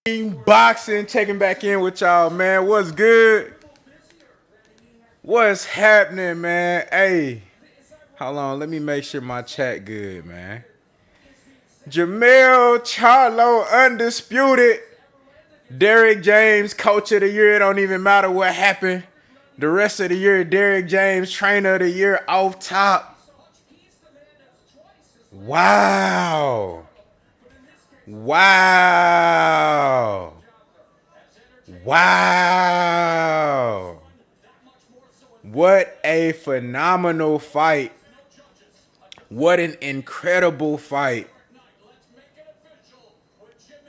Boxing, checking back in with y'all, man. What's good? What's happening, man? Hey, hold on. Let me make sure my chat good, man. JERMELL CHARLO, Undisputed. Derrick James, Coach of the Year. It don't even matter what happened. The rest of the year, Derrick James, Trainer of the Year, off top. Wow. Wow. Wow. What a phenomenal fight. What an incredible fight.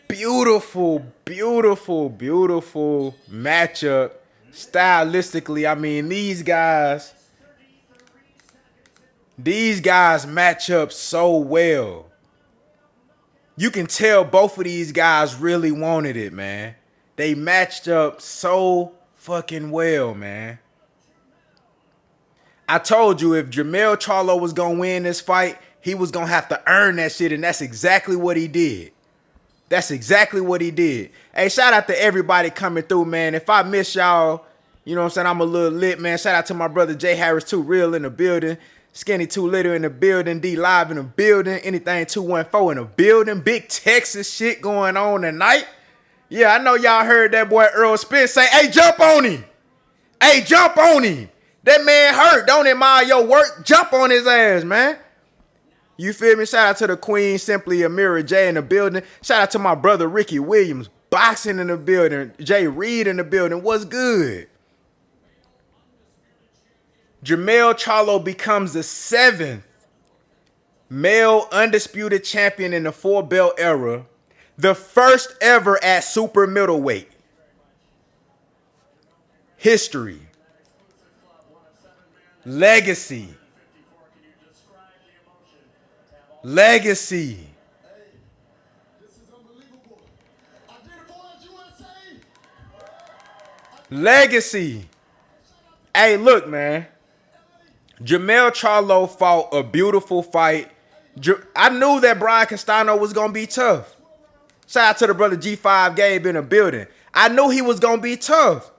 Beautiful, beautiful, beautiful matchup. Stylistically, I mean, these guys match up so well. You can tell both of these guys really wanted it, man. They matched up so fucking well, man. I told you if JERMELL CHARLO was going to win this fight, he was going to have to earn that shit, and that's exactly what he did. That's exactly what he did. Hey, shout out to everybody coming through, man. If I miss y'all, you know what I'm saying, I'm a little lit, man. Shout out to my brother Jay Harris, Too Real in the building. Skinny Too Little in the building. D Live in the building. Anything 214 in the building. Big Texas shit going on tonight. Yeah, I know y'all heard that boy Earl Spence say, hey, jump on him. Hey, jump on him. That man hurt. Don't admire your work. Jump on his ass, man. You feel me? Shout out to the Queen, Simply Amira J in the building. Shout out to my brother Ricky Williams, boxing in the building. Jay Reed in the building. What's good? JERMELL CHARLO becomes the 7th male undisputed champion in the 4-belt era. The first ever at super middleweight. History. Legacy. Legacy. Legacy. Hey, look, man. JERMELL CHARLO fought a beautiful fight. I knew that Brian Castano was going to be tough. Shout out to the brother G5 Gabe in the building. I knew he was going to be tough.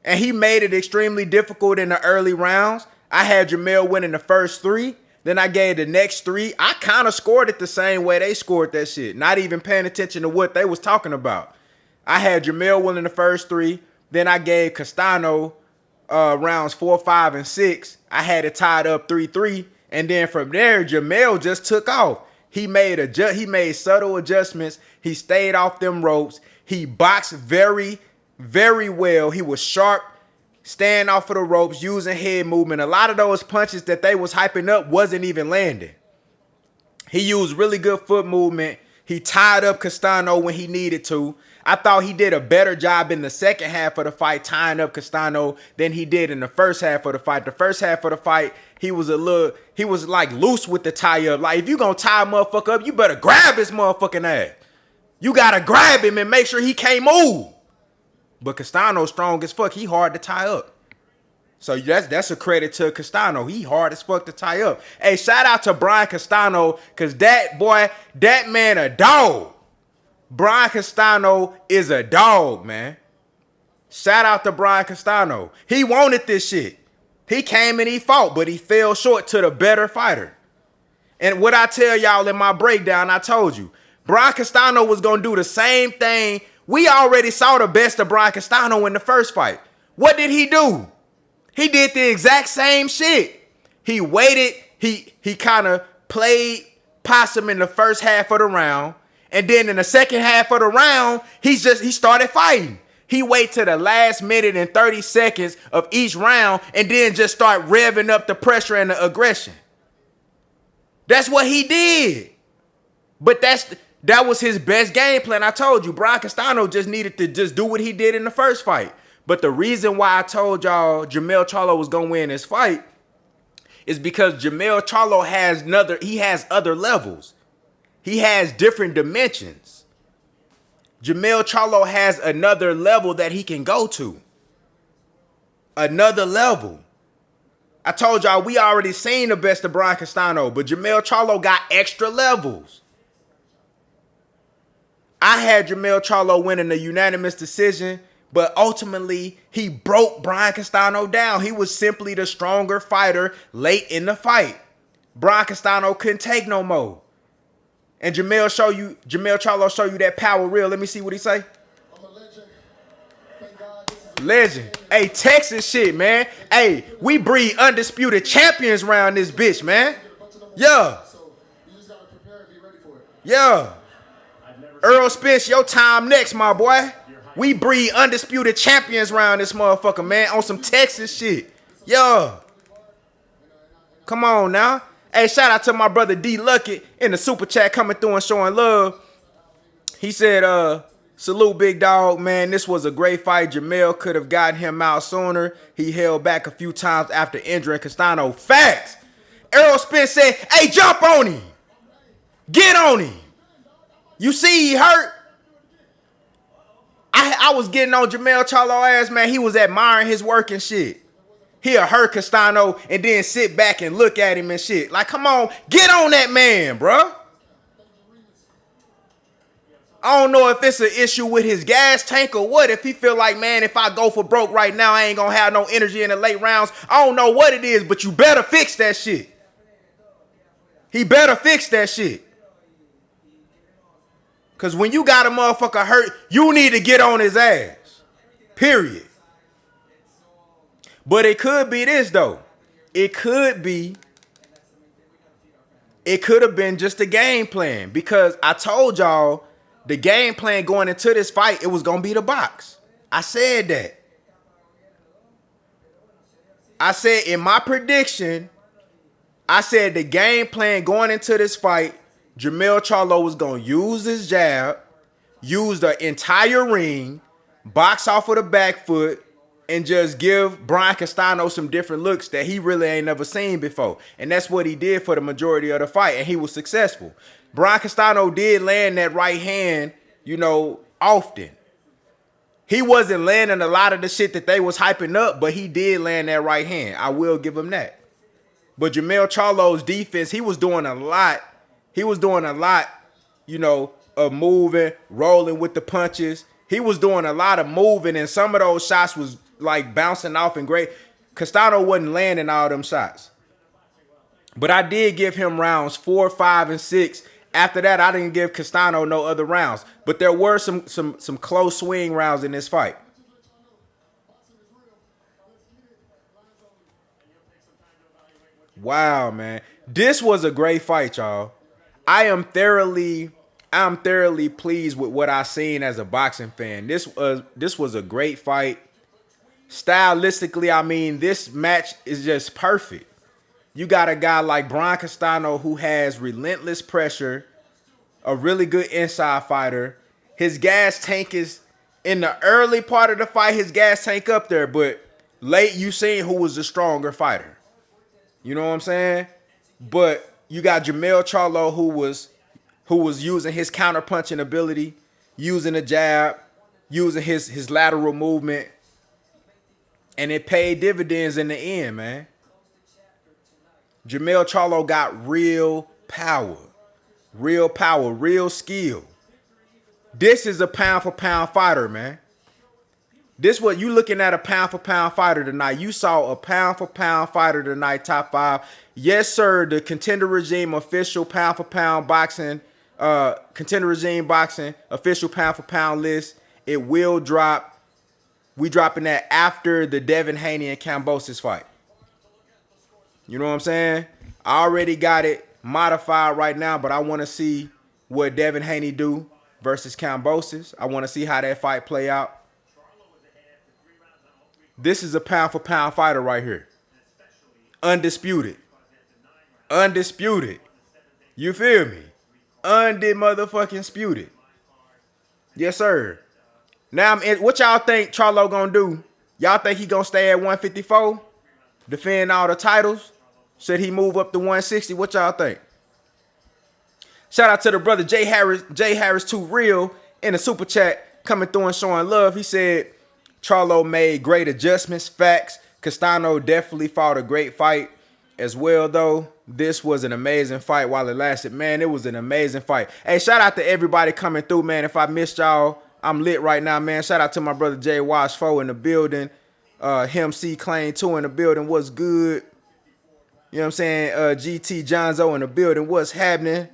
And he made it extremely difficult in the early rounds. I had JERMELL winning the first 3. Then I gave the next 3. I kind of scored it the same way they scored that shit. Not even paying attention to what they was talking about. I had JERMELL winning the first 3. Then I gave Castano rounds 4, 5, and 6. I had it tied up 3-3. And then from there, JERMELL just took off. He made subtle adjustments. He stayed off them ropes. He boxed very, very well. He was sharp, staying off of the ropes, using head movement. A lot of those punches that they was hyping up wasn't even landing. He used really good foot movement. He tied up Castano when he needed to. I thought he did a better job in the second half of the fight tying up Castano than he did in the first half of the fight. The first half of the fight, he was like loose with the tie up. Like, if you gonna tie a motherfucker up, you better grab his motherfucking ass. You gotta grab him and make sure he can't move. But Castano's strong as fuck. He hard to tie up. So that's a credit to Castano. He hard as fuck to tie up. Hey, shout out to Brian Castano, because that man a dog. Brian Castano is a dog, man. Shout out to Brian Castano. He wanted this shit. He came and he fought, but he fell short to the better fighter. And what I tell y'all in my breakdown, I told you, Brian Castano was going to do the same thing. We already saw the best of Brian Castano in the first fight. What did he do? He did the exact same shit. He waited. He kind of played possum in the first half of the round. And then in the second half of the round, he started fighting. He wait to the last minute and 30 seconds of each round and then just start revving up the pressure and the aggression. That's what he did. But that was his best game plan. I told you, Brian Castano just needed to just do what he did in the first fight. But the reason why I told y'all JERMELL CHARLO was going to win this fight is because JERMELL CHARLO has other levels. He has different dimensions. JERMELL CHARLO has another level that he can go to. Another level. I told y'all we already seen the best of Brian Castano, but JERMELL CHARLO got extra levels. I had JERMELL CHARLO winning a unanimous decision, but ultimately he broke Brian Castano down. He was simply the stronger fighter late in the fight. Brian Castano couldn't take no more. And JERMELL CHARLO show you that power real. Let me see what he say. I'm a legend. Thank God. Legend. Hey, Texas shit, man. Hey, we breed undisputed champions around this bitch, man. Yeah. So you just gotta prepare and be ready for it. Yeah. Earl Spence, your time next, my boy. We breed undisputed champions around this motherfucker, man, on some Texas shit. Yeah. Come on now. Hey, shout out to my brother D Lucky in the super chat coming through and showing love. He said, salute, big dog, man. This was a great fight. JERMELL could have gotten him out sooner. He held back a few times after injuring Castano. Facts. Errol Spence said, hey, jump on him. Get on him. You see he hurt? I was getting on JERMELL CHARLO ass, man. He was admiring his work and shit. He'll hurt Castano and then sit back and look at him and shit. Like, come on, get on that man, bro. I don't know if it's an issue with his gas tank or what. If he feel like, man, if I go for broke right now, I ain't gonna have no energy in the late rounds. I don't know what it is, but you better fix that shit. He better fix that shit. Because when you got a motherfucker hurt, you need to get on his ass. Period. But it could be this, though. It could have been just a game plan. Because I told y'all the game plan going into this fight, it was going to be the box. I said that. I said in my prediction, I said the game plan going into this fight, JERMELL CHARLO was going to use his jab, use the entire ring, box off of the back foot, and just give Brian Castano some different looks that he really ain't never seen before. And that's what he did for the majority of the fight, and he was successful. Brian Castano did land that right hand, you know, often. He wasn't landing a lot of the shit that they was hyping up, but he did land that right hand. I will give him that. But JERMELL CHARLO's defense, he was doing a lot. He was doing a lot, you know, of moving, rolling with the punches. He was doing a lot of moving, and some of those shots was like bouncing off and great. Castano wasn't landing all them shots. But I did give him rounds 4, 5, and 6. After that, I didn't give Castano no other rounds. But there were some close swing rounds in this fight. Wow, man. This was a great fight, y'all. I am thoroughly pleased with what I seen as a boxing fan. This was a great fight. Stylistically, I mean, this match is just perfect. You got a guy like Brian Castano who has relentless pressure, a really good inside fighter. His gas tank is, in the early part of the fight, his gas tank up there, but late you seen who was the stronger fighter. You know what I'm saying? But you got JERMELL CHARLO who was using his counter-punching ability, using the jab, using his lateral movement, and it paid dividends in the end, man. JERMELL CHARLO got real power, real skill. This is a pound-for-pound fighter, man. This what you looking at, a pound-for-pound fighter tonight. You saw a pound-for-pound fighter tonight, top 5. Yes, sir, the Contender Regime official pound-for-pound boxing, Contender Regime boxing official pound-for-pound list. It will drop. We dropping that after the Devin Haney and Kambosos fight. You know what I'm saying? I already got it modified right now, but I want to see what Devin Haney do versus Kambosos. I want to see how that fight play out. This is a pound-for-pound fighter right here. Undisputed. Undisputed. You feel me? Motherfucking-sputed. Yes, sir. Now, what y'all think Charlo gonna do? Y'all think he gonna stay at 154? Defend all the titles? Should he move up to 160? What y'all think? Shout out to the brother J Harris 2 Real in the super chat coming through and showing love. He said Charlo made great adjustments. Facts. Castano definitely fought a great fight as well, though. This was an amazing fight while it lasted. Man, it was an amazing fight. Hey, shout out to everybody coming through, man. If I missed y'all, I'm lit right now, man. Shout out to my brother Jay Wash 4 in the building. Him C Claim 2 in the building. What's good? You know what I'm saying? GT Johnzo in the building. What's happening?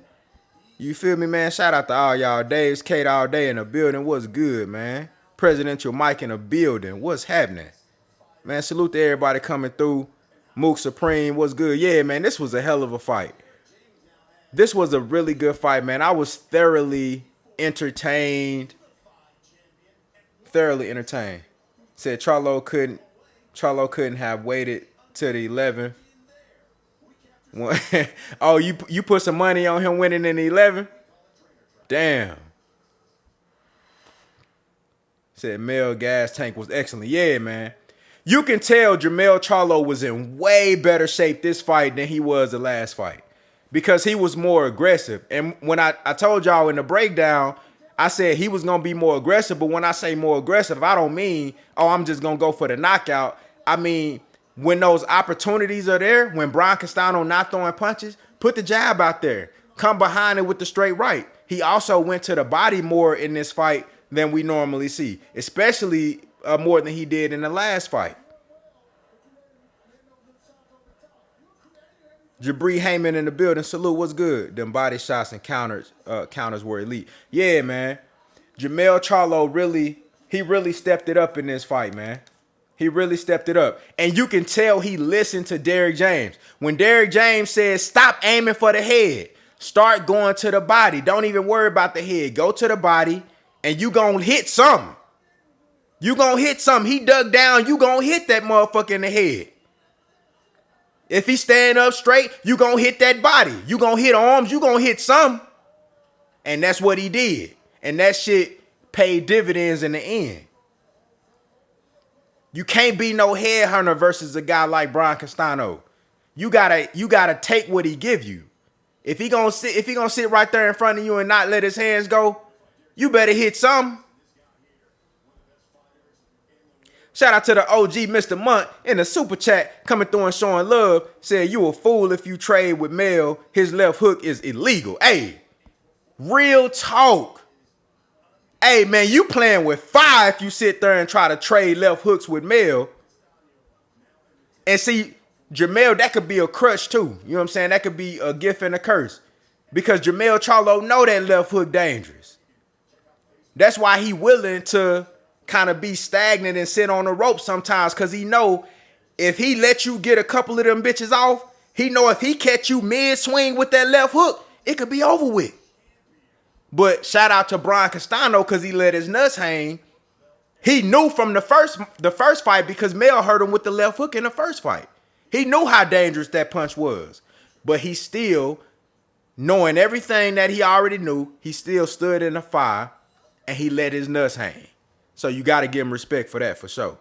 You feel me, man? Shout out to all y'all. Dave's Kate all day in the building. What's good, man? Presidential Mike in the building. What's happening? Man, salute to everybody coming through. Mook Supreme, what's good? Yeah, man, this was a hell of a fight. This was a really good fight, man. I was thoroughly entertained. Said Charlo couldn't have waited till the 11th. Oh, you put some money on him winning in the 11th? Damn. Said Mel gas tank was excellent. Yeah, man. You can tell JERMELL CHARLO was in way better shape this fight than he was the last fight because he was more aggressive. And when I told y'all in the breakdown, I said he was going to be more aggressive. But when I say more aggressive, I don't mean, oh, I'm just going to go for the knockout. I mean, when those opportunities are there, when Brian Castano not throwing punches, put the jab out there. Come behind it with the straight right. He also went to the body more in this fight than we normally see, especially more than he did in the last fight. Jabri Heyman in the building. Salute, what's good? Them body shots and counters were elite. Yeah, man. JERMELL CHARLO really stepped it up in this fight, man. He really stepped it up. And you can tell he listened to Derrick James. When Derrick James says, stop aiming for the head. Start going to the body. Don't even worry about the head. Go to the body and you gonna hit something. You gonna hit something. He dug down. You gonna hit that motherfucker in the head. If he stand up straight, you gonna hit that body. You gonna hit arms. You gonna hit something. And that's what he did. And that shit paid dividends in the end. You can't be no headhunter versus a guy like Brian Castano. You gotta take what he give you. If he gonna sit right there in front of you and not let his hands go, you better hit something. Shout out to the OG Mr. Munt in the super chat coming through and showing love. Said you a fool if you trade with Mel. His left hook is illegal. Hey, real talk. Hey, man, you playing with fire if you sit there and try to trade left hooks with Mel. And see, JERMELL, that could be a crutch too. You know what I'm saying? That could be a gift and a curse. Because JERMELL CHARLO know that left hook dangerous. That's why he willing to kind of be stagnant and sit on the rope sometimes, because he know if he let you get a couple of them bitches off, he know if he catch you mid-swing with that left hook, it could be over with. But shout out to Brian Castano because he let his nuts hang. He knew from the first fight because Mel hurt him with the left hook in the first fight. He knew how dangerous that punch was. But he still, knowing everything that he already knew, he still stood in the fire and he let his nuts hang. So you got to give him respect for that for sure.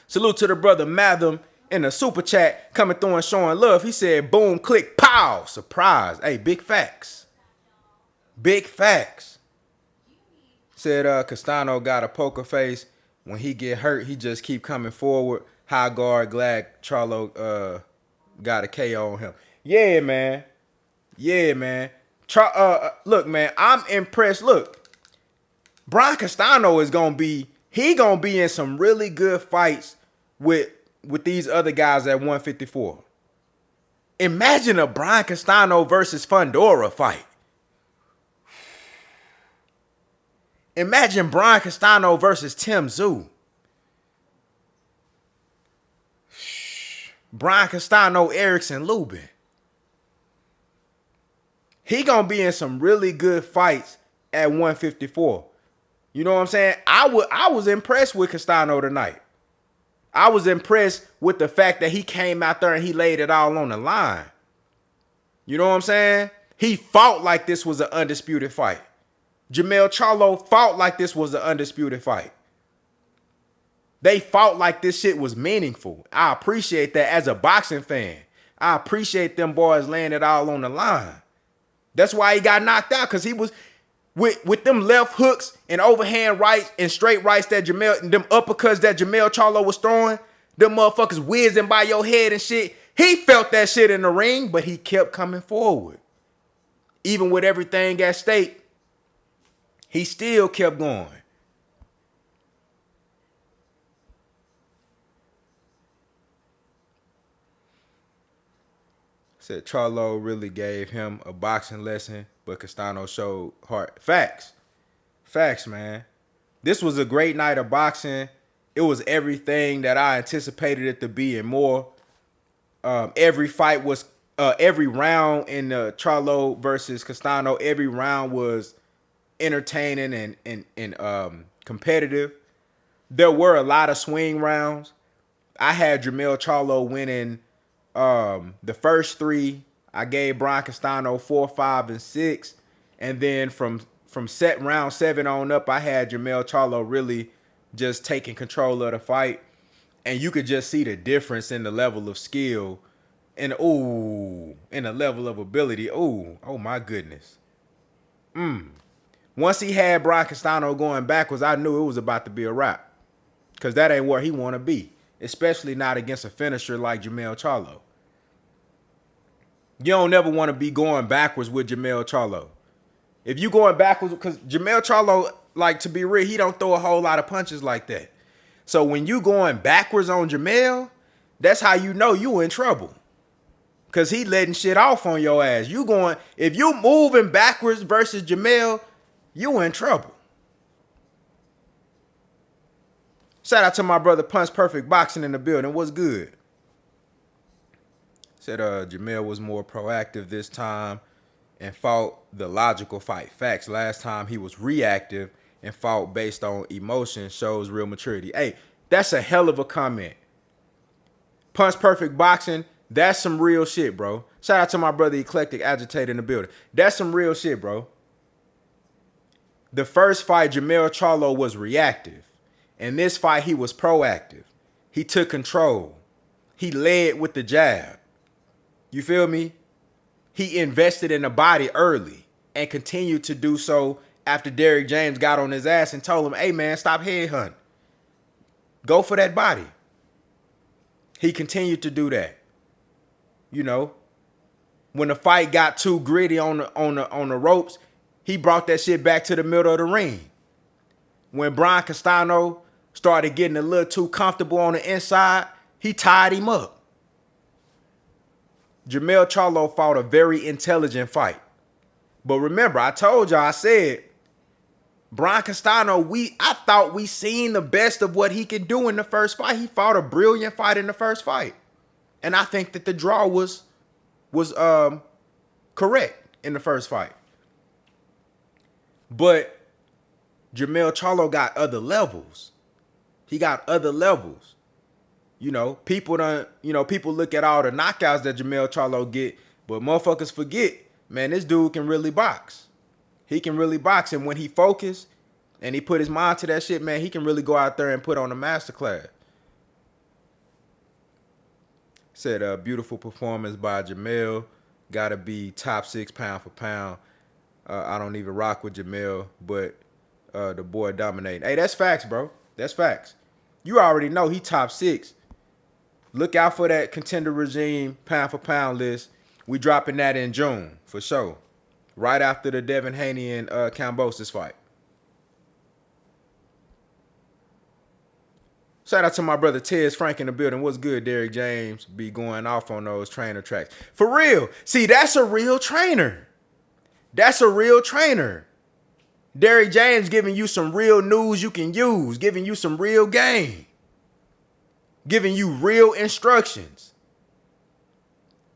Salute to the brother Matham in the super chat coming through and showing love. He said, boom, click, pow, surprise. Hey, big facts. Big facts. Said Castano got a poker face. When he get hurt, he just keep coming forward. High guard, glad Charlo got a KO on him. Yeah, man. Yeah, man. Look, man, I'm impressed. Look. Brian Castano is gonna be in some really good fights with these other guys at 154. Imagine a Brian Castano versus Fundora fight. Imagine Brian Castano versus Tim Tszyu. Brian Castano, Erickson Lubin. He gonna be in some really good fights at 154. You know what I'm saying? I was impressed with Castano tonight. I was impressed with the fact that he came out there and he laid it all on the line. You know what I'm saying? He fought like this was an undisputed fight. JERMELL CHARLO fought like this was an undisputed fight. They fought like this shit was meaningful. I appreciate that as a boxing fan. I appreciate them boys laying it all on the line. That's why he got knocked out, because he was with them left hooks and overhand rights and straight rights that them uppercuts that JERMELL CHARLO was throwing, them motherfuckers whizzing by your head and shit. He felt that shit in the ring, but he kept coming forward. Even with everything at stake, he still kept going. Said Charlo really gave him a boxing lesson, but Castano showed heart. Facts. Facts, man. This was a great night of boxing. It was everything that I anticipated it to be and more. Every fight was, every round in the Charlo versus Castano, every round was entertaining and competitive. There were a lot of swing rounds. I had JERMELL CHARLO winning the first three. I gave Brian Castano 4, 5, and 6. And then from set round 7 on up, I had JERMELL CHARLO really just taking control of the fight. And you could just see the difference in the level of skill and in the level of ability. Oh my goodness. Once he had Brian Castano going backwards, I knew it was about to be a wrap. Because that ain't where he want to be. Especially not against a finisher like JERMELL CHARLO. You don't never want to be going backwards with JERMELL CHARLO. If you going backwards, because JERMELL CHARLO, like, to be real, he don't throw a whole lot of punches like that. So when you going backwards on JERMELL, that's how you know you in trouble. Because he letting shit off on your ass. If you moving backwards versus JERMELL, you in trouble. Shout out to my brother Punch Perfect Boxing in the building. What's good? Said JERMELL was more proactive this time and fought the logical fight. Facts. Last time he was reactive and fought based on emotion. Shows real maturity. Hey, that's a hell of a comment. Punch Perfect Boxing, that's some real shit, bro. Shout out to my brother Eclectic Agitator in the building. That's some real shit, bro. The first fight, JERMELL CHARLO was reactive. In this fight, he was proactive. He took control. He led with the jab. You feel me? He invested in the body early and continued to do so after Derrick James got on his ass and told him, hey, man, stop headhunting. Go for that body. He continued to do that. You know, when the fight got too gritty on the ropes, he brought that shit back to the middle of the ring. When Brian Castano started getting a little too comfortable on the inside, he tied him up. JERMELL CHARLO fought a very intelligent fight. But remember, I told y'all, I said, Brian Castano, I thought we seen the best of what he could do in the first fight. He fought a brilliant fight in the first fight. And I think that the draw was correct in the first fight. But JERMELL CHARLO got other levels. He got other levels. You know, people look at all the knockouts that JERMELL CHARLO get, but motherfuckers forget, man, this dude can really box. He can really box, and when he focus and he put his mind to that shit, man, he can really go out there and put on a masterclass. Said a beautiful performance by JERMELL. Gotta be top 6 pound for pound. I don't even rock with JERMELL, but the boy dominating. Hey, that's facts, bro. That's facts. You already know he top 6. Look out for that contender regime pound for pound list. We dropping that in June for sure. Right after the Devin Haney and Kambosos fight. Shout out to my brother Tez Frank in the building. What's good, Derrick James? Be going off on those trainer tracks. For real. See, that's a real trainer. That's a real trainer. Derrick James giving you some real news you can use. Giving you some real game. Giving you real instructions.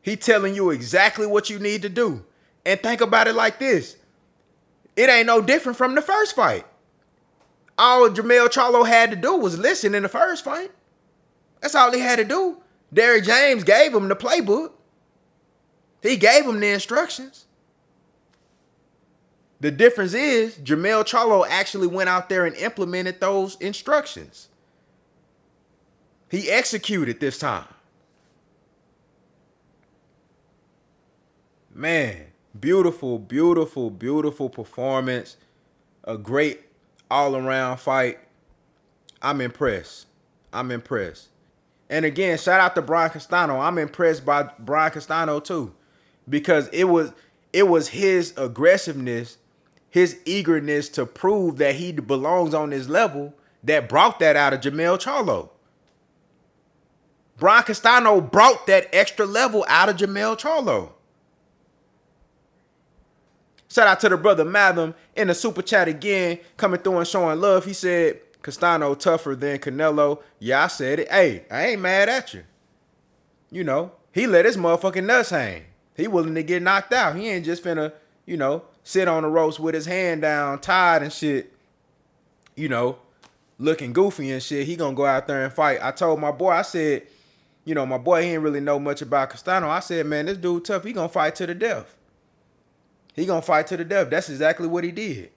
He telling you exactly what you need to do. And think about it like this. It ain't no different from the first fight. All JERMELL CHARLO had to do was listen in the first fight. That's all he had to do. Derrick James gave him the playbook. He gave him the instructions. The difference is JERMELL CHARLO actually went out there and implemented those instructions. He executed this time. Man, beautiful, beautiful, beautiful performance. A great all-around fight. I'm impressed. I'm impressed. And again, shout out to Brian Castano. I'm impressed by Brian Castano too, because it was his aggressiveness, his eagerness to prove that he belongs on this level that brought that out of JERMELL CHARLO. Brian Castano brought that extra level out of JERMELL CHARLO. Shout out to the brother Matham in the super chat again, coming through and showing love. He said, Castano tougher than Canelo. Yeah, I said it. Hey, I ain't mad at you. You know, he let his motherfucking nuts hang. He willing to get knocked out. He ain't just finna, sit on the ropes with his hand down, tied and shit, looking goofy and shit. He gonna go out there and fight. I told my boy, I said, my boy, he ain't really know much about Castano. I said, man, this dude tough. He gonna fight to the death. He gonna fight to the death. That's exactly what he did.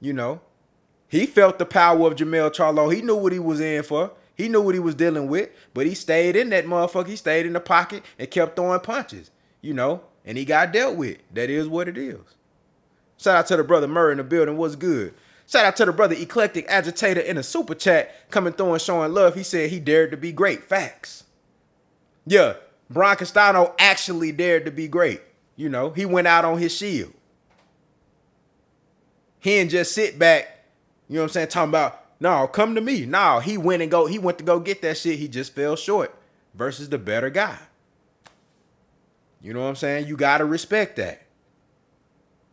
He felt the power of JERMELL CHARLO. He knew what he was in for. He knew what he was dealing with, but he stayed in that motherfucker. He stayed in the pocket and kept throwing punches, and he got dealt with. That is what it is. Shout out to the brother Murray in the building. What's good? Shout out to the brother Eclectic Agitator in the super chat, coming through and showing love. He said he dared to be great. Facts. Yeah, Brian Castano actually dared to be great. He went out on his shield. He didn't just sit back, talking about, no, come to me. No, he went to go get that shit. He just fell short versus the better guy. You know what I'm saying? You got to respect that.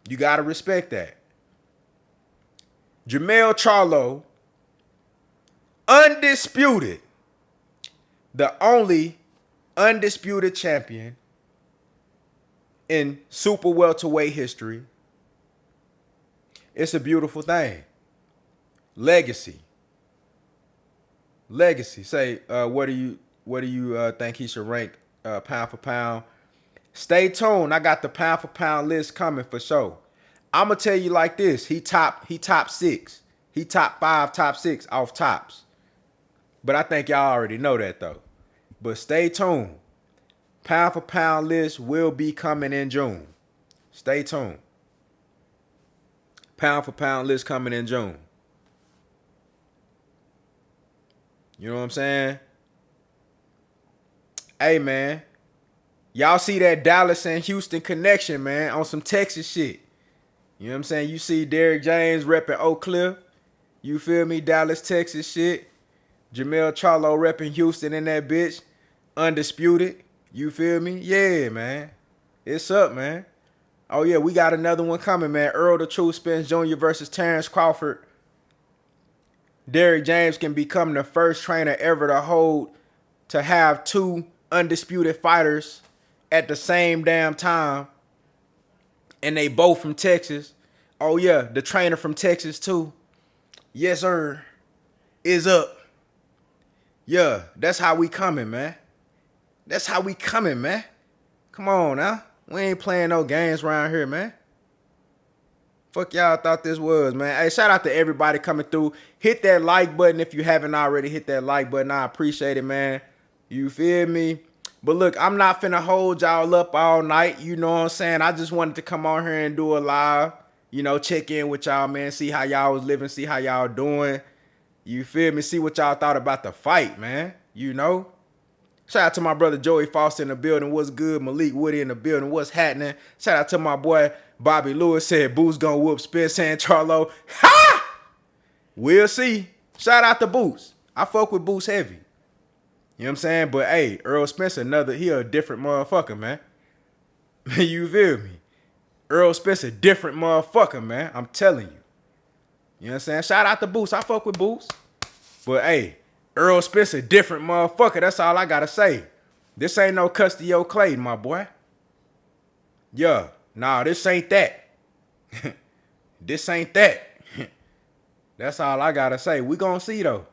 You got to respect that. JERMELL CHARLO, undisputed, the only undisputed champion in super welterweight history. It's a beautiful thing. Legacy. Say, what do you think he should rank pound for pound? Stay tuned. I got the pound for pound list coming for sure. I'm gonna tell you like this. He top 6. He top 5, top 6 off tops. But I think y'all already know that though. But stay tuned. Pound for pound list will be coming in June. Stay tuned. Pound for pound list coming in June. You know what I'm saying? Hey, man. Y'all see that Dallas and Houston connection, man, on some Texas shit. You know what I'm saying? You see Derrick James repping Oak Cliff. You feel me? Dallas, Texas shit. JERMELL CHARLO repping Houston in that bitch. Undisputed. You feel me? Yeah, man. It's up, man. Oh, yeah, we got another one coming, man. Earl the Truth Spence Jr. versus Terrence Crawford. Derrick James can become the first trainer ever to have 2 undisputed fighters at the same damn time. And they both from Texas. Oh, yeah, the trainer from Texas, too. Yes, sir. Is up. Yeah, that's how we coming, man. That's how we coming, man. Come on now. We ain't playing no games around here, man. Fuck y'all thought this was, man. Hey, shout out to everybody coming through. Hit that like button if you haven't already hit that like button. I appreciate it, man. You feel me? But look, I'm not finna hold y'all up all night. You know what I'm saying? I just wanted to come on here and do a live. Check in with y'all, man. See how y'all was living. See how y'all doing. You feel me? See what y'all thought about the fight, man. Shout out to my brother Joey Foster in the building. What's good? Malik Woody in the building. What's happening? Shout out to my boy Bobby Lewis. Said Boots gonna whoop Spence and Charlo. Ha! We'll see. Shout out to Boots. I fuck with Boots heavy. You know what I'm saying? But hey, Earl Spence, he a different motherfucker, man. You feel me? Earl Spence, different motherfucker, man. I'm telling you. You know what I'm saying? Shout out to Boots. I fuck with Boots. But hey, Earl Spence, different motherfucker. That's all I gotta say. This ain't no Custio Clayton, my boy. Yeah. Nah, this ain't that. This ain't that. That's all I gotta say. We gonna see, though.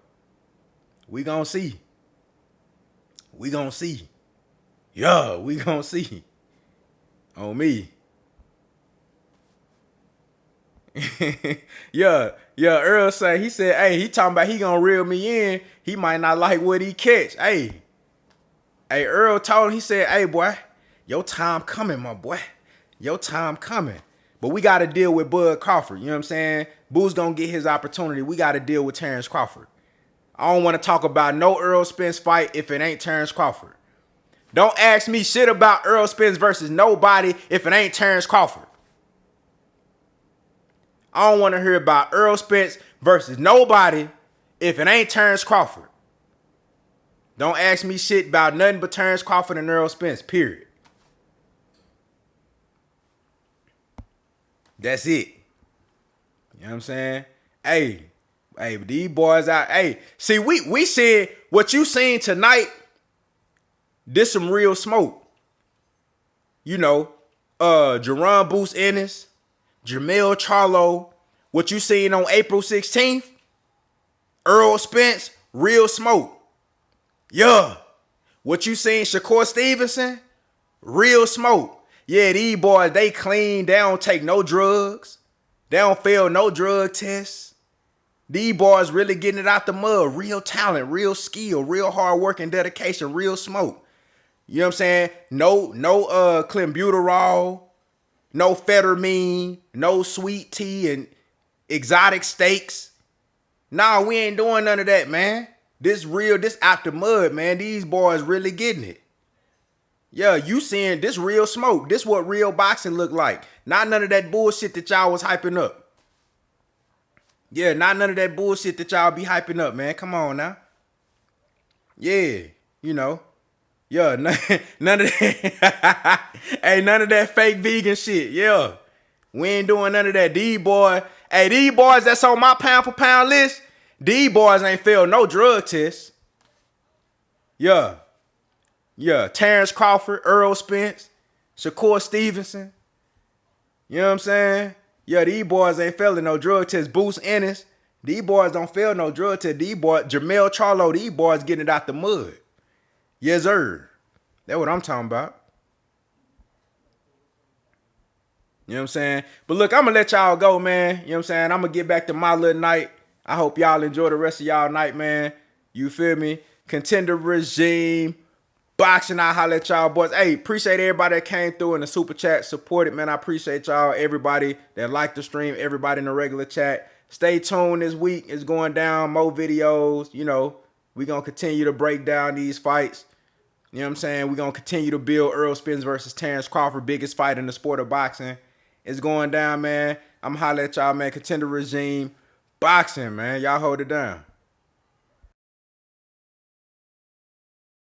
We gonna see. We gonna see. Yeah, we gonna see. On me. yeah, Earl said, hey, he talking about he gonna reel me in. He might not like what he catch. Hey, Earl told him, he said, hey, boy, your time coming, my boy. Your time coming. But we got to deal with Bud Crawford. You know what I'm saying? Boo's gonna get his opportunity. We got to deal with Terrence Crawford. I don't want to talk about no Errol Spence fight if it ain't Terrence Crawford. Don't ask me shit about Errol Spence versus nobody if it ain't Terrence Crawford. I don't want to hear about Errol Spence versus nobody if it ain't Terrence Crawford. Don't ask me shit about nothing but Terrence Crawford and Errol Spence, period. That's it. You know what I'm saying? Hey, but these boys out. Hey, see, we said what you seen tonight, this some real smoke. You know, Jerron Boost Ennis, JERMELL CHARLO, what you seen on April 16th, Errol Spence, real smoke. Yeah. What you seen Shakur Stevenson, real smoke. Yeah, these boys, they clean. They don't take no drugs. They don't fail no drug tests. These boys really getting it out the mud. Real talent, real skill, real hard work and dedication, real smoke. You know what I'm saying? No clenbuterol, no phetamine, no sweet tea and exotic steaks. Nah, we ain't doing none of that, man. This real, this out the mud, man. These boys really getting it. Yeah, you seeing this real smoke. This what real boxing look like. Not none of that bullshit that y'all was hyping up. Yeah, not none of that bullshit that y'all be hyping up, man. Come on now. Yeah, you know. Yeah, none of that. Hey, none of that fake vegan shit. Yeah. We ain't doing none of that. These boys that's on my pound for pound list, these boys ain't failed no drug tests. Yeah. Yeah. Terrence Crawford, Errol Spence, Shakur Stevenson. You know what I'm saying? Yeah, these boys ain't failing no drug tests. Boost Ennis. These boys don't fail no drug tests. These boys, JERMELL CHARLO, these boys getting it out the mud. Yes, sir. That's what I'm talking about. You know what I'm saying? But look, I'm going to let y'all go, man. You know what I'm saying? I'm going to get back to my little night. I hope y'all enjoy the rest of y'all night, man. You feel me? Contender Regime. Boxing, I holla at y'all boys. Hey, appreciate everybody that came through in the super chat, supported, man. I appreciate y'all, everybody that liked the stream, everybody in the regular chat. Stay tuned this week. It's going down, more videos. You know, we're going to continue to break down these fights. You know what I'm saying? We're going to continue to build Errol Spence versus Terrence Crawford, biggest fight in the sport of boxing. It's going down, man. I'm holla at y'all, man. Contender Regime. Boxing, man. Y'all hold it down.